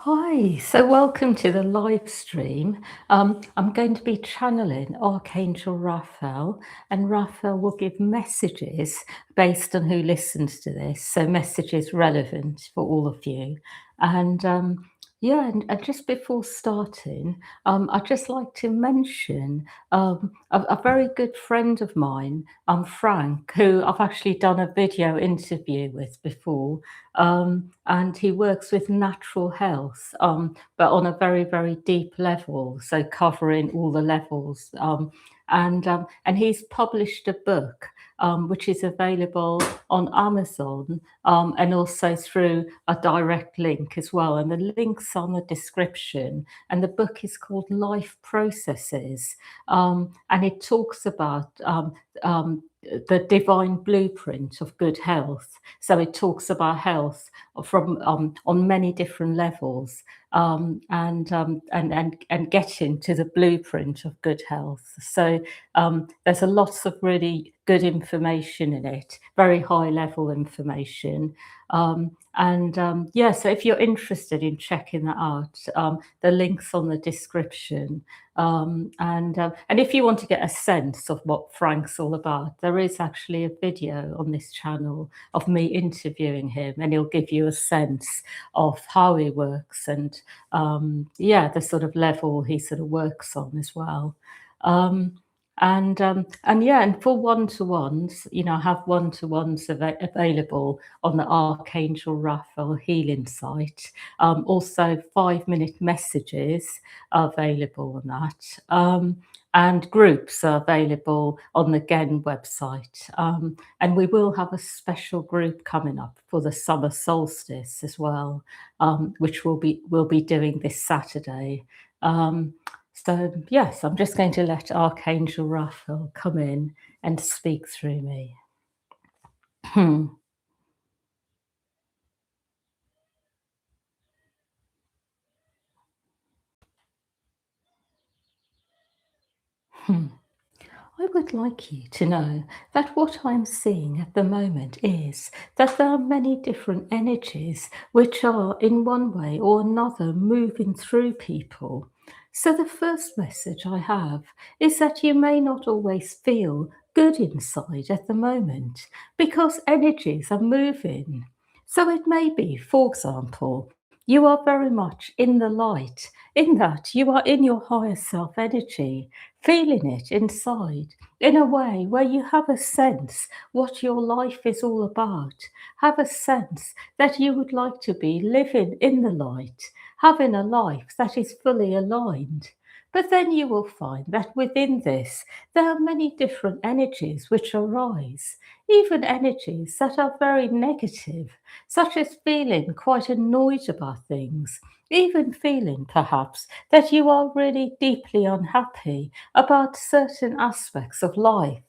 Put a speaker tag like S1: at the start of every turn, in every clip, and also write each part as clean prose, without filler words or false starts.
S1: Hi, so welcome to the live stream. I'm going to be channeling Archangel Raphael, and Raphael will give messages based on who listens to this, so messages relevant for all of you. And yeah, and just before starting, I'd just like to mention a very good friend of mine, Frank, who I've actually done a video interview with before. And he works with natural health, but on a very, very deep level, so covering all the levels. And he's published a book which is available on Amazon and also through a direct link as well. And the link's on the description. And the book is called Life Processes, and it talks about the divine blueprint of good health. So it talks about health from on many different levels, and getting to the blueprint of good health. So there's a lots of really good information in it, very high level information. Yeah, so if you're interested in checking that out, the link's on the description. And if you want to get a sense of what Frank's all about, there is actually a video on this channel of me interviewing him, and he'll give you a sense of how he works and yeah, the sort of level he sort of works on as well. Um, and yeah, and for one-to-ones, I have one-to-ones available on the Archangel Raphael healing site. Also, 5-minute messages are available on that. And groups are available on the GEN website. And we will have a special group coming up for the summer solstice as well, which we'll be doing this Saturday. So yes, I'm just going to let Archangel Raphael come in and speak through me. Hmm. Hmm. I would like you to know that what I'm seeing at the moment is that there are many different energies which are, in one way or another, moving through people. So, the first message I have is that you may not always feel good inside at the moment because energies are moving. So, it may be, for example, you are very much in the light, in that you are in your higher self energy, feeling it inside in a way where you have a sense what your life is all about, have a sense that you would like to be living in the light, having a life that is fully aligned. But then you will find that within this, there are many different energies which arise, even energies that are very negative, such as feeling quite annoyed about things, even feeling perhaps that you are really deeply unhappy about certain aspects of life.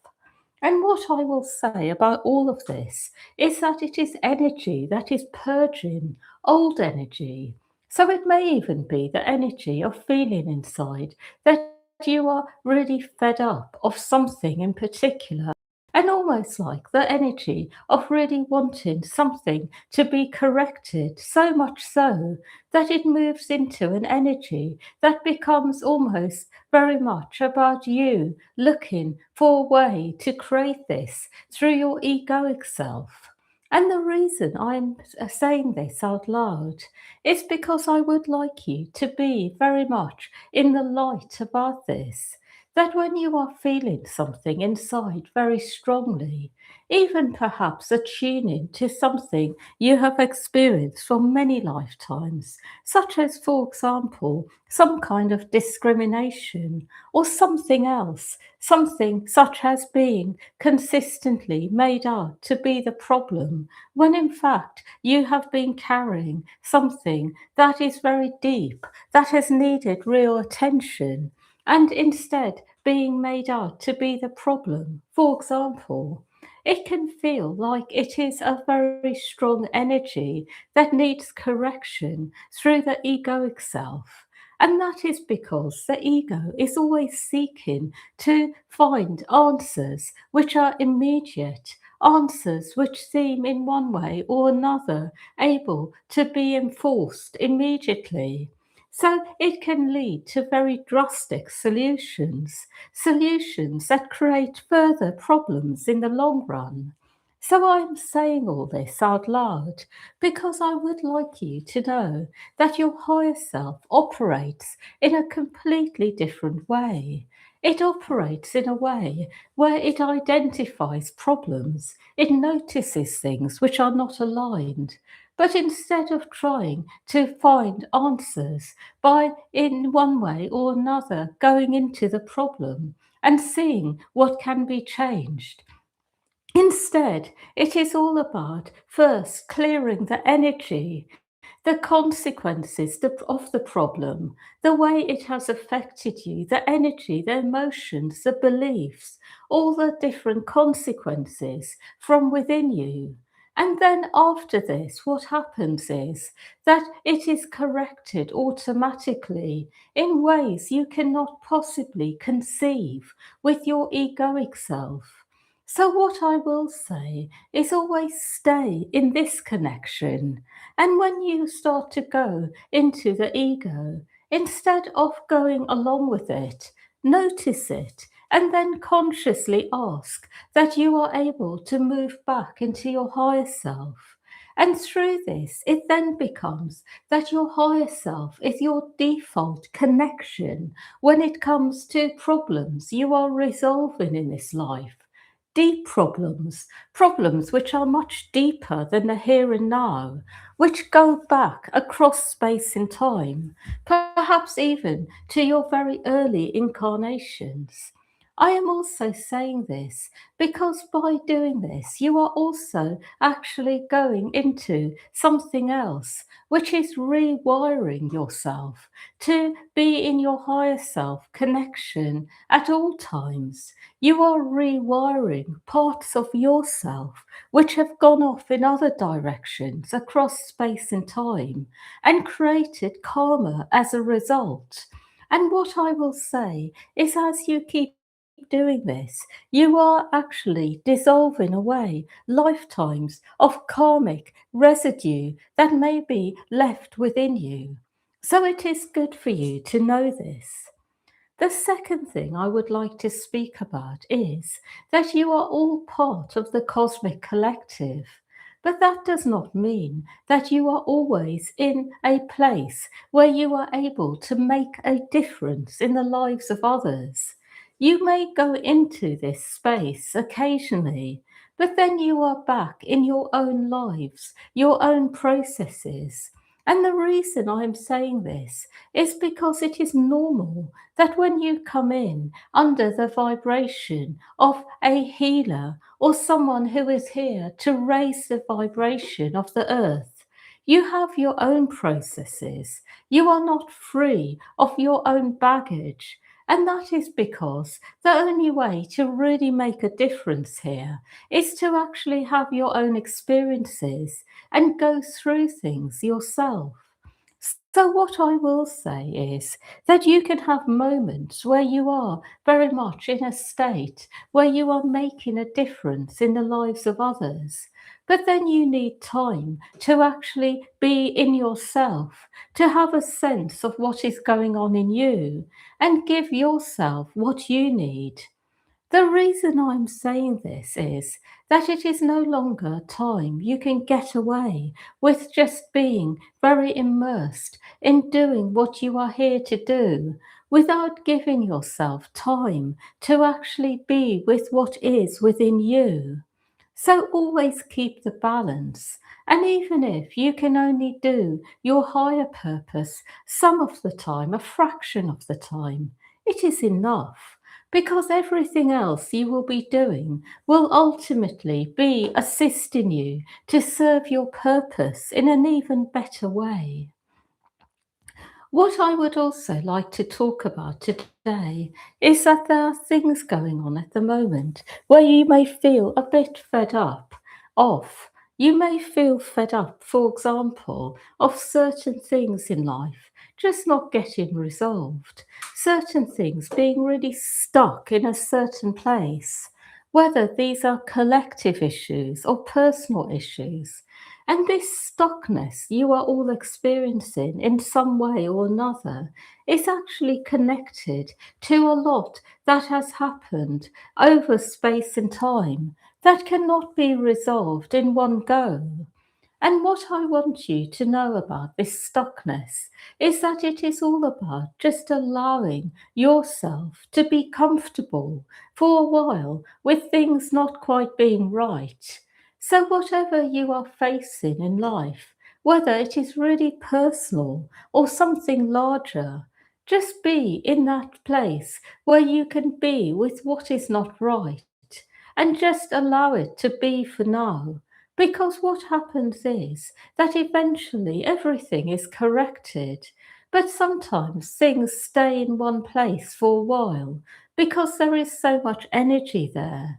S1: And what I will say about all of this is that it is energy that is purging old energy. So it may even be the energy of feeling inside that you are really fed up of something in particular, and almost like the energy of really wanting something to be corrected, so much so that it moves into an energy that becomes almost very much about you looking for a way to create this through your egoic self. And the reason I'm saying this out loud is because I would like you to be very much in the light about this. That when you are feeling something inside very strongly, even perhaps attuning to something you have experienced for many lifetimes, such as, for example, some kind of discrimination or something else, something such as being consistently made out to be the problem, when in fact you have been carrying something that is very deep, that has needed real attention, and instead being made out to be the problem. For example, it can feel like it is a very strong energy that needs correction through the egoic self. And that is because the ego is always seeking to find answers which are immediate, answers which seem in one way or another able to be enforced immediately. So it can lead to very drastic solutions, solutions that create further problems in the long run. So I'm saying all this out loud because I would like you to know that your higher self operates in a completely different way. It operates in a way where it identifies problems, it notices things which are not aligned. But instead of trying to find answers by, in one way or another, going into the problem and seeing what can be changed, instead, it is all about first clearing the energy, the consequences of the problem, the way it has affected you, the energy, the emotions, the beliefs, all the different consequences from within you. And then after this, what happens is that it is corrected automatically in ways you cannot possibly conceive with your egoic self. So, what I will say is always stay in this connection. And when you start to go into the ego, instead of going along with it, notice it and then consciously ask that you are able to move back into your higher self. And through this, it then becomes that your higher self is your default connection when it comes to problems you are resolving in this life. Deep problems, problems which are much deeper than the here and now, which go back across space and time, perhaps even to your very early incarnations. I am also saying this because by doing this, you are also actually going into something else, which is rewiring yourself to be in your higher self connection at all times. You are rewiring parts of yourself which have gone off in other directions across space and time and created karma as a result. And what I will say is, as you keep doing this, you are actually dissolving away lifetimes of karmic residue that may be left within you. So it is good for you to know this. The second thing I would like to speak about is that you are all part of the cosmic collective. But that does not mean that you are always in a place where you are able to make a difference in the lives of others. You may go into this space occasionally, but then you are back in your own lives, your own processes. And the reason I'm saying this is because it is normal that when you come in under the vibration of a healer or someone who is here to raise the vibration of the earth, you have your own processes. You are not free of your own baggage. And that is because the only way to really make a difference here is to actually have your own experiences and go through things yourself. So, what I will say is that you can have moments where you are very much in a state where you are making a difference in the lives of others. But then you need time to actually be in yourself, to have a sense of what is going on in you, and give yourself what you need. The reason I'm saying this is that it is no longer time you can get away with just being very immersed in doing what you are here to do without giving yourself time to actually be with what is within you. So always keep the balance. And even if you can only do your higher purpose some of the time, a fraction of the time, it is enough. Because everything else you will be doing will ultimately be assisting you to serve your purpose in an even better way. What I would also like to talk about today is that there are things going on at the moment where you may feel a bit fed up of. You may feel fed up, for example, of certain things in life just not getting resolved, certain things being really stuck in a certain place. whether these are collective issues or personal issues. And this stuckness you are all experiencing in some way or another is actually connected to a lot that has happened over space and time that cannot be resolved in one go. And what I want you to know about this stuckness is that it is all about just allowing yourself to be comfortable for a while with things not quite being right. So, whatever you are facing in life, whether it is really personal or something larger, just be in that place where you can be with what is not right and just allow it to be for now. Because what happens is that eventually everything is corrected, but sometimes things stay in one place for a while because there is so much energy there.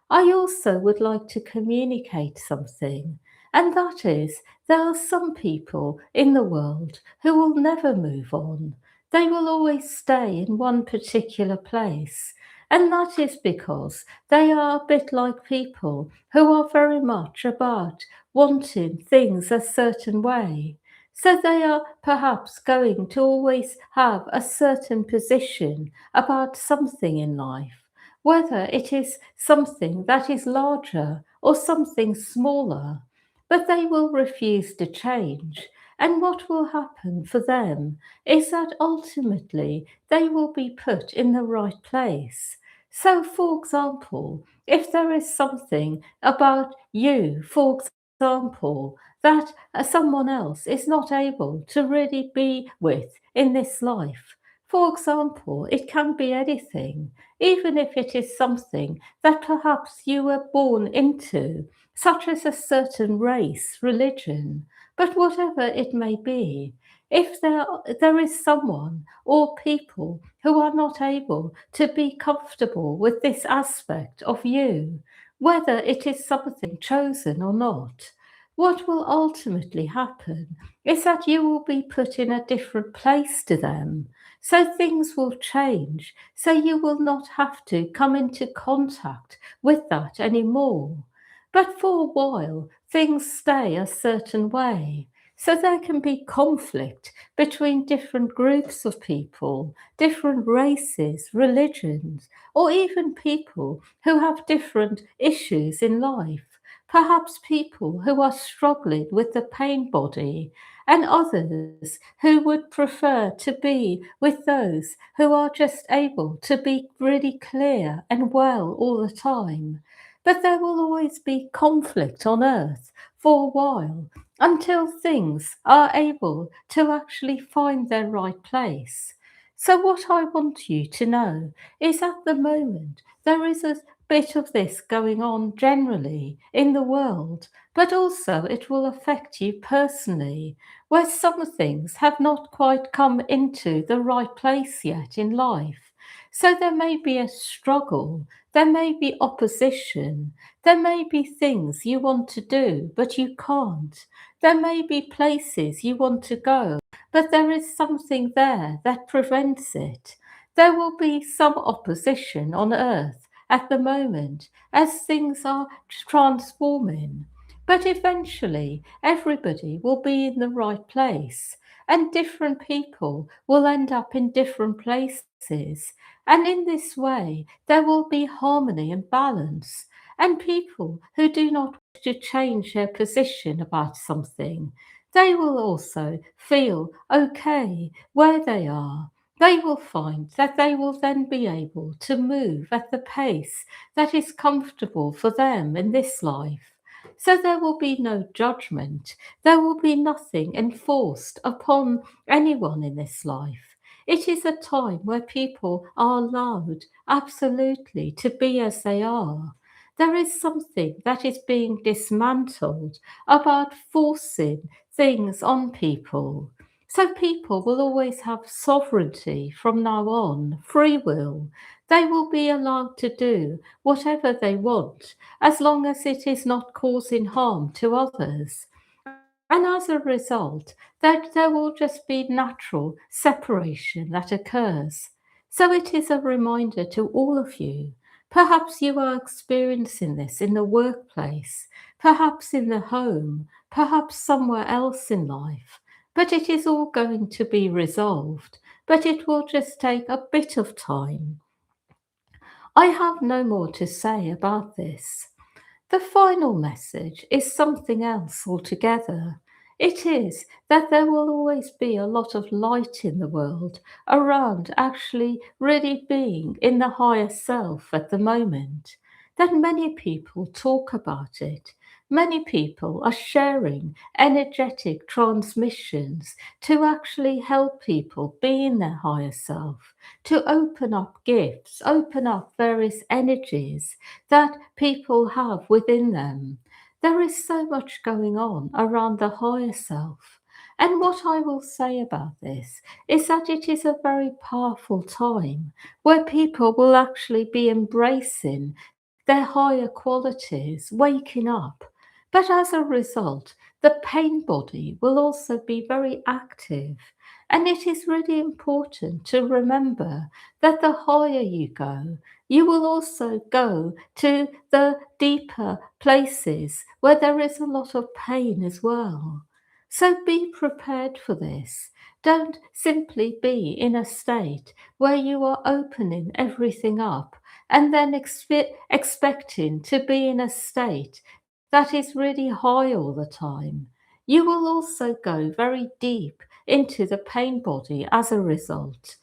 S1: I also would like to communicate something, and that is there are some people in the world who will never move on. They will always stay in one particular place, and that is because they are a bit like people who are very much about wanting things a certain way. So they are perhaps going to always have a certain position about something in life, whether it is something that is larger or something smaller, but they will refuse to change. And what will happen for them is that ultimately they will be put in the right place. So, for example, if there is something about you, for example, that someone else is not able to really be with in this life, for example, it can be anything, even if it is something that perhaps you were born into, such as a certain race, religion, but whatever it may be, if there is someone or people who are not able to be comfortable with this aspect of you, whether it is something chosen or not, what will ultimately happen is that you will be put in a different place to them. So things will change. So you will not have to come into contact with that anymore. But for a while, things stay a certain way. So there can be conflict between different groups of people, different races, religions, or even people who have different issues in life. Perhaps people who are struggling with the pain body, and others who would prefer to be with those who are just able to be really clear and well all the time. But there will always be conflict on earth for a while until things are able to actually find their right place. So, what I want you to know is at the moment there is a bit of this going on generally in the world, but also it will affect you personally, where some things have not quite come into the right place yet in life. So there may be a struggle, there may be opposition, there may be things you want to do but you can't, there may be places you want to go, but there is something there that prevents it. There will be some opposition on earth at the moment as things are transforming. But eventually, everybody will be in the right place, and different people will end up in different places. And in this way, there will be harmony and balance. And people who do not wish to change their position about something, they will also feel okay where they are. They will find that they will then be able to move at the pace that is comfortable for them in this life. So there will be no judgment. There will be nothing enforced upon anyone in this life. It is a time where people are allowed absolutely to be as they are. There is something that is being dismantled about forcing things on people. So people will always have sovereignty from now on, free will. They will be allowed to do whatever they want as long as it is not causing harm to others. And as a result, that there will just be natural separation that occurs. So it is a reminder to all of you Perhaps you are experiencing this in the workplace, perhaps in the home, perhaps somewhere else in life. But it is all going to be resolved, but it will just take a bit of time. I have no more to say about this. The final message is something else altogether. It is that there will always be a lot of light in the world around actually really being in the higher self at the moment. That many people talk about it. Many people are sharing energetic transmissions to actually help people be in their higher self, to open up gifts, open up various energies that people have within them. There is so much going on around the higher self. And what I will say about this is that it is a very powerful time where people will actually be embracing their higher qualities, waking up. But as a result, the pain body will also be very active. And it is really important to remember that the higher you go, you will also go to the deeper places where there is a lot of pain as well. So be prepared for this. Don't simply be in a state where you are opening everything up and then expecting to be in a state that is really high all the time. You will also go very deep into the pain body as a result.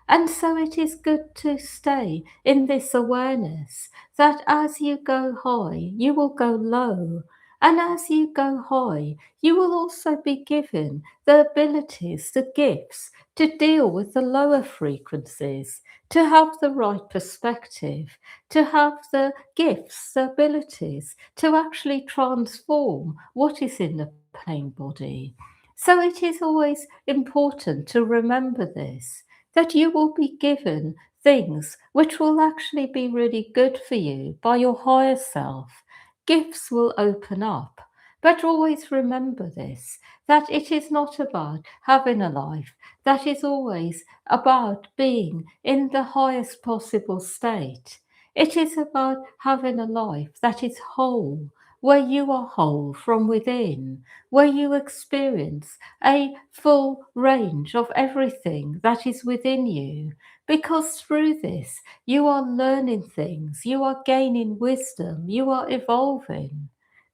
S1: And so it is good to stay in this awareness that as you go high, you will go low. And as you go high, you will also be given the abilities, the gifts to deal with the lower frequencies, to have the right perspective, to have the gifts, the abilities to actually transform what is in the pain body. So it is always important to remember this, that you will be given things which will actually be really good for you by your higher self. Gifts will open up. But always remember this, that it is not about having a life that is always about being in the highest possible state. It is about having a life that is whole, where you are whole from within, where you experience a full range of everything that is within you. Because through this, you are learning things, you are gaining wisdom, you are evolving.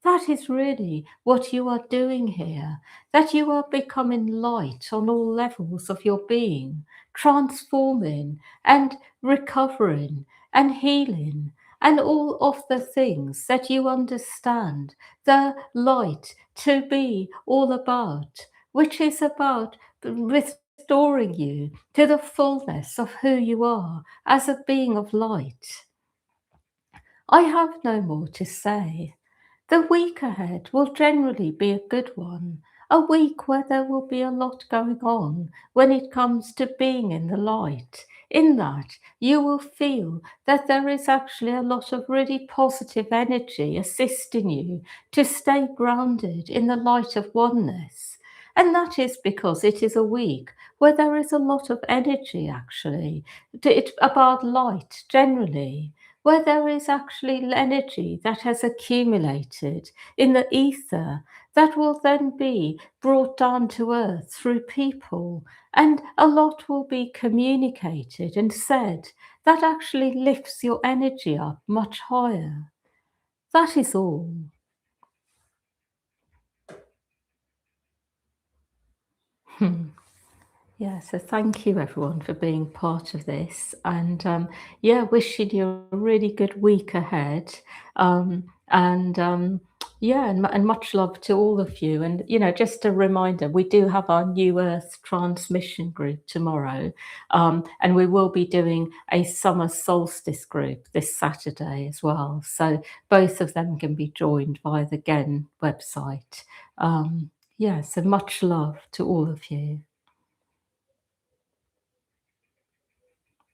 S1: That is really what you are doing here, that you are becoming light on all levels of your being, transforming and recovering and healing, and all of the things that you understand the light to be all about, which is about restoring you to the fullness of who you are as a being of light. I have no more to say. The week ahead will generally be a good one, a week where there will be a lot going on when it comes to being in the light. In that, you will feel that there is actually a lot of really positive energy assisting you to stay grounded in the light of oneness. And that is because it is a week where there is a lot of energy actually about light generally, where there is actually energy that has accumulated in the ether that will then be brought down to earth through people, and a lot will be communicated and said that actually lifts your energy up much higher. That is all. Yeah, so thank you everyone for being part of this, and yeah, wishing you a really good week ahead, and yeah, and much love to all of you. And just a reminder, we do have our New Earth transmission group tomorrow, and we will be doing a summer solstice group this Saturday as well. So both of them can be joined via the GEN website. Yeah, so much love to all of you.